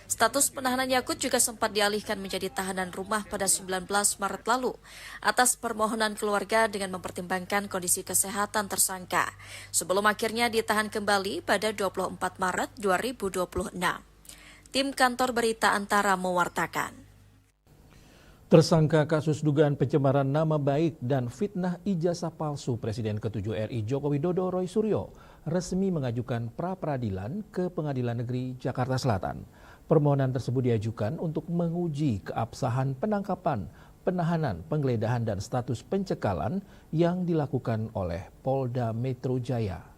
Status penahanan Yakut juga sempat dialihkan menjadi tahanan rumah pada 19 Maret lalu atas permohonan keluarga dengan mempertimbangkan kondisi kesehatan tersangka sebelum akhirnya ditahan kembali pada 24 Maret 2026. Tim Kantor Berita Antara mewartakan. Tersangka kasus dugaan pencemaran nama baik dan fitnah ijazah palsu Presiden ke-7 RI Joko Widodo Roy Suryo resmi mengajukan pra-peradilan ke Pengadilan Negeri Jakarta Selatan. Permohonan tersebut diajukan untuk menguji keabsahan penangkapan, penahanan, penggeledahan, dan status pencekalan yang dilakukan oleh Polda Metro Jaya.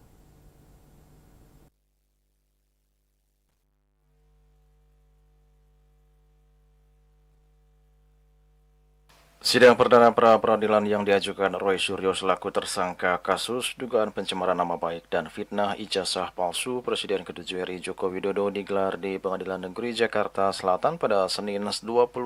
Sidang perdana pra-peradilan yang diajukan Roy Suryo selaku tersangka kasus dugaan pencemaran nama baik dan fitnah ijazah palsu Presiden ke-7 RI Joko Widodo digelar di Pengadilan Negeri Jakarta Selatan pada Senin 29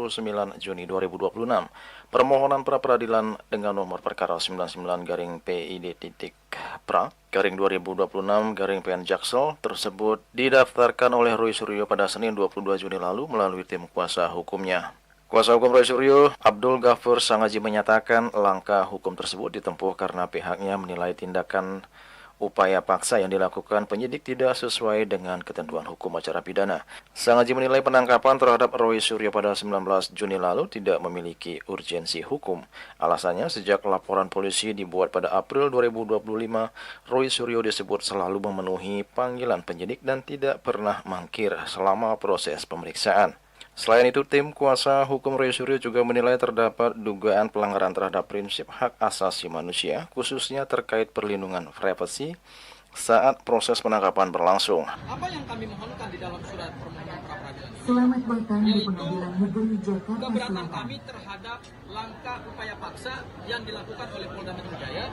Juni 2026. Permohonan pra-peradilan dengan nomor perkara 99-PID.pra/2026-PN Jaksel tersebut didaftarkan oleh Roy Suryo pada Senin 22 Juni lalu melalui tim kuasa hukumnya. Kuasa hukum Roy Suryo, Abdul Ghafur Sangaji menyatakan langkah hukum tersebut ditempuh karena pihaknya menilai tindakan upaya paksa yang dilakukan penyidik tidak sesuai dengan ketentuan hukum acara pidana. Sangaji menilai penangkapan terhadap Roy Suryo pada 19 Juni lalu tidak memiliki urgensi hukum. Alasannya, sejak laporan polisi dibuat pada April 2025, Roy Suryo disebut selalu memenuhi panggilan penyidik dan tidak pernah mangkir selama proses pemeriksaan. Selain itu, tim kuasa hukum Roy Suryo juga menilai terdapat dugaan pelanggaran terhadap prinsip hak asasi manusia, khususnya terkait perlindungan privasi saat proses penangkapan berlangsung. Apa yang kami mohonkan di dalam surat permohonan pra-peradilan? Selamat datang di Pengadilan Negeri Jakarta keberatan Selatan. kami terhadap langkah upaya paksa yang dilakukan oleh Polda Metro Jaya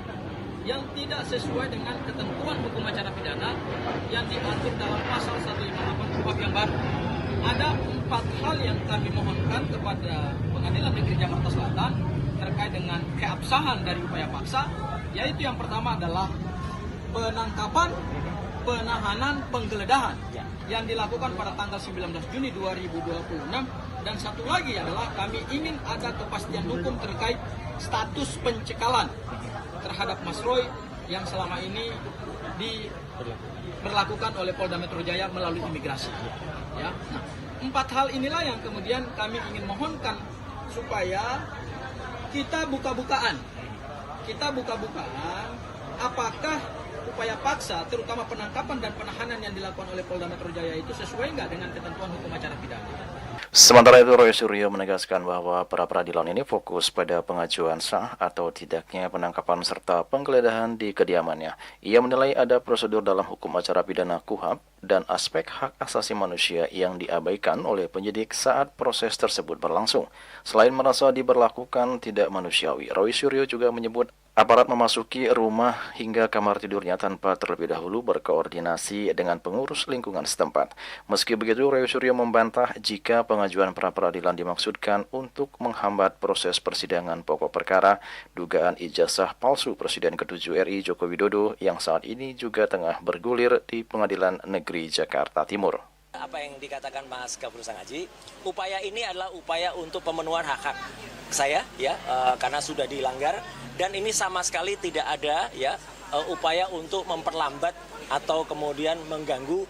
yang tidak sesuai dengan ketentuan hukum acara pidana yang diatur dalam pasal 158 KUHP yang baru. Ada 4 hal yang kami mohonkan kepada Pengadilan Negeri Jakarta Selatan terkait dengan keabsahan dari upaya paksa, yaitu yang pertama adalah penangkapan, penahanan, penggeledahan yang dilakukan pada tanggal 19 Juni 2026, dan satu lagi adalah kami ingin ada kepastian hukum terkait status pencekalan terhadap Mas Roy yang selama ini diberlakukan oleh Polda Metro Jaya melalui imigrasi. Ya. Nah, 4 hal inilah yang kemudian kami ingin mohonkan supaya kita buka-bukaan apakah upaya paksa, terutama penangkapan dan penahanan yang dilakukan oleh Polda Metro Jaya itu sesuai nggak dengan ketentuan hukum acara pidana. Sementara itu, Roy Suryo menegaskan bahwa pra-peradilan ini fokus pada pengajuan sah atau tidaknya penangkapan serta penggeledahan di kediamannya. Ia menilai ada prosedur dalam hukum acara pidana KUHP dan aspek hak asasi manusia yang diabaikan oleh penyidik saat proses tersebut berlangsung. Selain merasa diberlakukan tidak manusiawi, Roy Suryo juga menyebut aparat memasuki rumah hingga kamar tidurnya tanpa terlebih dahulu berkoordinasi dengan pengurus lingkungan setempat. Meski begitu, Roy Suryo membantah jika pengajuan pra-peradilan dimaksudkan untuk menghambat proses persidangan pokok perkara dugaan ijazah palsu Presiden ke-7 RI Joko Widodo yang saat ini juga tengah bergulir di Pengadilan Negeri Jakarta Timur. Apa yang dikatakan Mas Gafur Sangaji, upaya ini adalah upaya untuk pemenuhan hak-hak saya karena sudah dilanggar, dan ini sama sekali tidak ada upaya untuk memperlambat atau kemudian mengganggu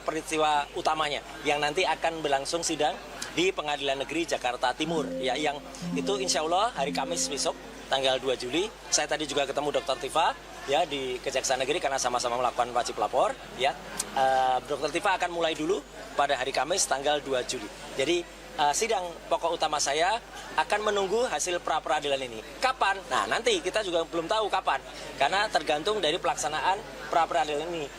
peristiwa utamanya yang nanti akan berlangsung sidang di Pengadilan Negeri Jakarta Timur yang itu insya Allah hari Kamis besok tanggal 2 Juli. Saya tadi juga ketemu Dr. Tifa di Kejaksaan Negeri karena sama-sama melakukan wajib lapor Dr. Tifa akan mulai dulu pada hari Kamis tanggal 2 Juli. Jadi sidang pokok utama saya akan menunggu hasil pra-peradilan ini. Kapan? Nah, nanti kita juga belum tahu kapan karena tergantung dari pelaksanaan pra-peradilan ini.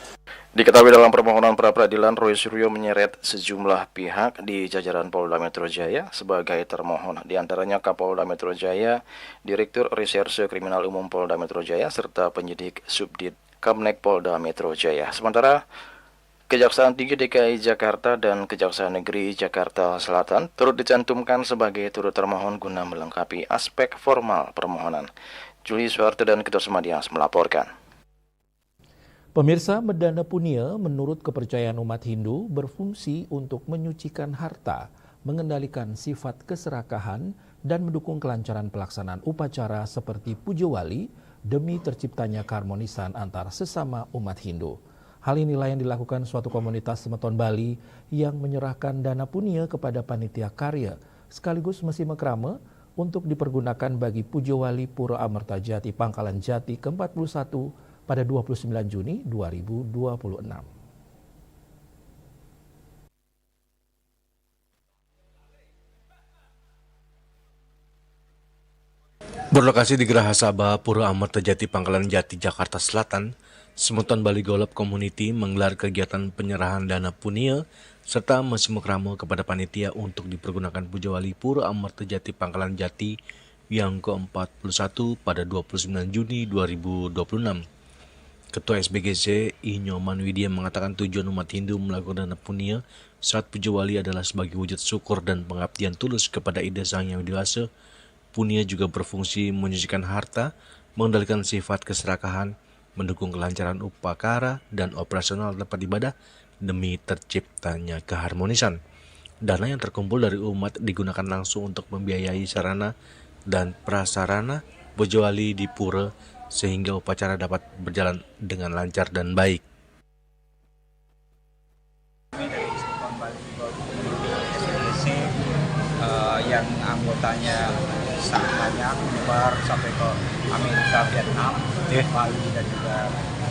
Diketahui dalam permohonan pra-peradilan, Roy Suryo menyeret sejumlah pihak di jajaran Polda Metro Jaya sebagai termohon, di antaranya Kapolda Metro Jaya, Direktur Reserse Kriminal Umum Polda Metro Jaya, serta penyidik Subdit Kamnek Polda Metro Jaya. Sementara Kejaksaan Tinggi DKI Jakarta dan Kejaksaan Negeri Jakarta Selatan turut dicantumkan sebagai turut termohon guna melengkapi aspek formal permohonan. Juli Suharto dan Ketua Semadias melaporkan. Pemirsa, Medana Punia menurut kepercayaan umat Hindu berfungsi untuk menyucikan harta, mengendalikan sifat keserakahan, dan mendukung kelancaran pelaksanaan upacara seperti puja wali demi terciptanya keharmonisan antar sesama umat Hindu. Hal inilah yang dilakukan suatu komunitas Semeton Bali yang menyerahkan dana punia kepada panitia karya sekaligus Mesi Mekrame untuk dipergunakan bagi puja wali Pura Amerta Jati Pangkalan Jati ke-41 pada 29 Juni 2026. Berlokasi di Geraha Sabha Pura Amerta Jati Pangkalan Jati Jakarta Selatan, Semeton Bali Golop Community menggelar kegiatan penyerahan dana punia serta Mesi Mekrame kepada panitia untuk dipergunakan puja wali Pura Amerta Jati Pangkalan Jati yang ke-41 pada 29 Juni 2026. Ketua SBGC Inyoman Widya mengatakan tujuan umat Hindu melakukan dana punia saat puja wali adalah sebagai wujud syukur dan pengabdian tulus kepada Ida Sang Yang Widi Wasa. Punia juga berfungsi menyucikan harta, mengendalikan sifat keserakahan, mendukung kelancaran upacara dan operasional tempat ibadah demi terciptanya keharmonisan. Dana yang terkumpul dari umat digunakan langsung untuk membiayai sarana dan prasarana puja wali di pura sehingga upacara dapat berjalan dengan lancar dan baik. Kami dari Semeton Bali SBGC yang anggotanya sangat banyak, menyebar sampai ke Amerika, Vietnam, Bali dan juga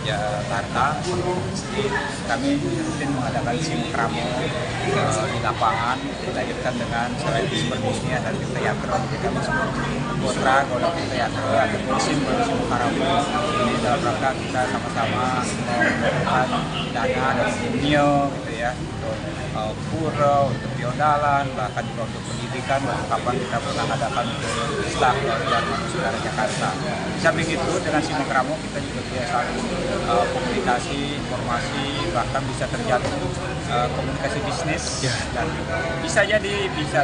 Jakarta. Jadi kami rutin mengadakan simkramo di lapangan, dilahirkan dengan seleksi seperti ini ada teater. Jadi kami seperti putra golongan teater ada musim karawi. Ini dalam rangka kita sama-sama mengumpulkan dana dan punya gitu ya. pura, untuk piondalan, bahkan juga untuk pendidikan, kapan kita pernah adakan staf dan saudara Jakarta. Di samping itu dengan Simekramo kita juga biasa komunikasi, informasi, bahkan bisa terjadi komunikasi bisnis dan bisa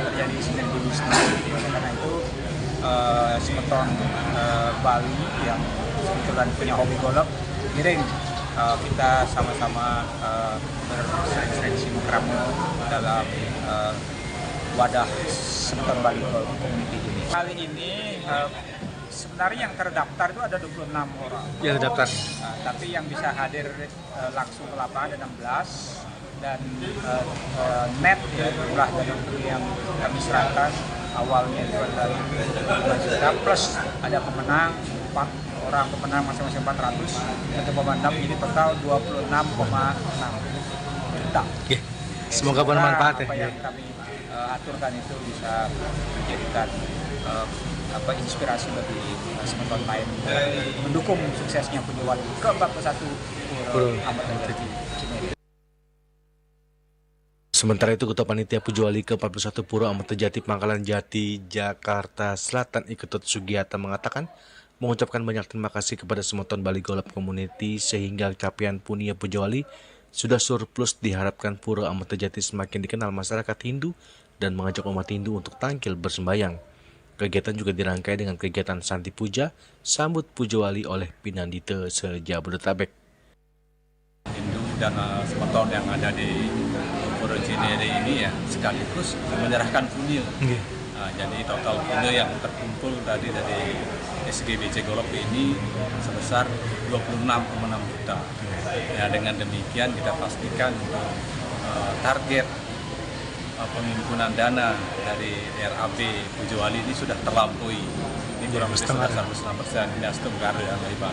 terjadi sinergi bisnis. Karena itu Semeton Bali yang kebetulan punya hobi golf, giring kita sama-sama bersering-sering Simekramo dalam wadah Semeton Bali Golf Community ini. Kali ini sebenarnya yang terdaftar itu ada 26 orang. Yang terdaftar. Tapi yang bisa hadir langsung ke lapangan ada 16 dan net ya jumlah dari yang kami serahkan awalnya itu ada 5 juta plus ada pemenang 4 orang pemenang masing-masing 400 satu pemandang jadi total 26,6 juta. Semoga bermanfaat ya. Apa yang kami aturkan itu bisa menjadikan inspirasi bagi Semeton lain mendukung suksesnya Pujawali ke-41 Pura Ahmad Tajati Cinere. Sementara itu, Ketua Panitia Pujawali ke-41 Pura Ahmad Tajati Pangkalan Jati, Jakarta Selatan, Iketut Sugiyata mengatakan mengucapkan banyak terima kasih kepada Semeton Bali Golf Community sehingga capaian Punia Pujawali sudah surplus. Diharapkan Pura Ahmad Tajati semakin dikenal masyarakat Hindu dan mengajak umat Hindu untuk tampil bersembayang. Kegiatan juga dirangkai dengan kegiatan Santi Puja sambut Pujawali oleh Pinandita se-Jabodetabek. Hindu dan Semeton yang ada di Pura Cinere ini ya sekaligus menyerahkan punya. Jadi total punya yang terkumpul tadi dari SGBC Golf ini sebesar 26,6 juta. Ya, dengan demikian kita pastikan target penghimpunan dana dari RAB Pujawali ini sudah terlampaui. Ini kurang lebih sudah 100%. Ini setengah yang hebat.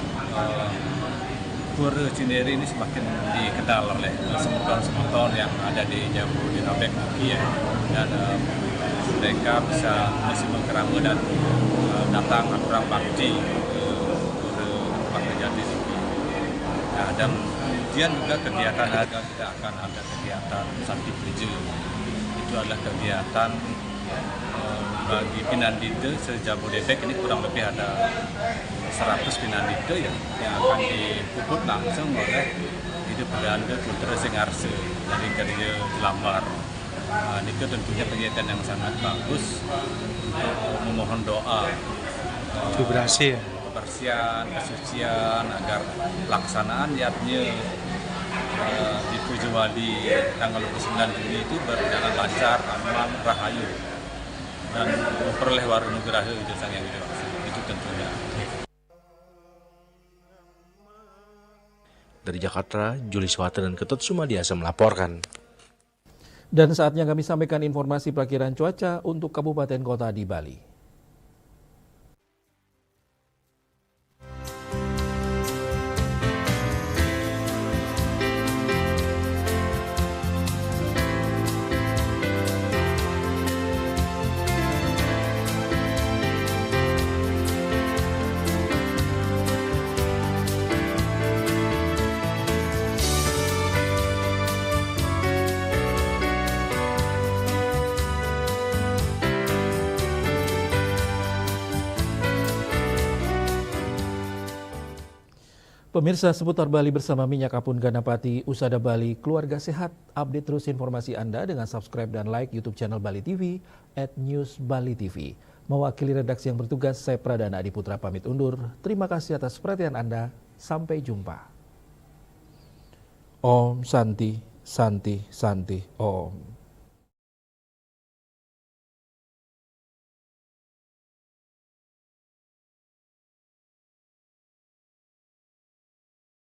Pura Cinere ini semakin dikenal oleh semeton-semeton yang ada di Jabodetabek ya. Dan mereka bisa Simekramo dan datang kurang bakti ke Pura Tajati ini. Nah, dan kemudian juga kegiatan harga tidak akan ada kegiatan Santi Puja. Itu adalah kegiatan bagi Pinandita se-Jabodetabek ini kurang lebih ada 100 Pinandita yang akan dipuput langsung oleh Hidup Perdana Putra Singarse dari kerja Lambar. Ini tentunya kegiatan yang sangat bagus untuk memohon doa vibrasi ya, kebersihan, kesucian agar pelaksanaan yatnya di Pujawali tanggal 29 Juni itu berjalan lancar, aman, rahayu dan memperoleh warunugraha itu sang yang dimaksud. Itu tentunya. Dari Jakarta, Juli Swata dan Ketut Sumadiasa melaporkan. Dan saatnya kami sampaikan informasi perakiran cuaca untuk kabupaten kota di Bali. Pemirsa, seputar Bali bersama Minyak Kapun Ganapati, Usada Bali, keluarga sehat. Update terus informasi Anda dengan subscribe dan like YouTube channel Bali TV @newsbalitv. Mewakili redaksi yang bertugas, saya Pradana Adiputra pamit undur. Terima kasih atas perhatian Anda. Sampai jumpa. Om Santi, Santi, Santi, Om.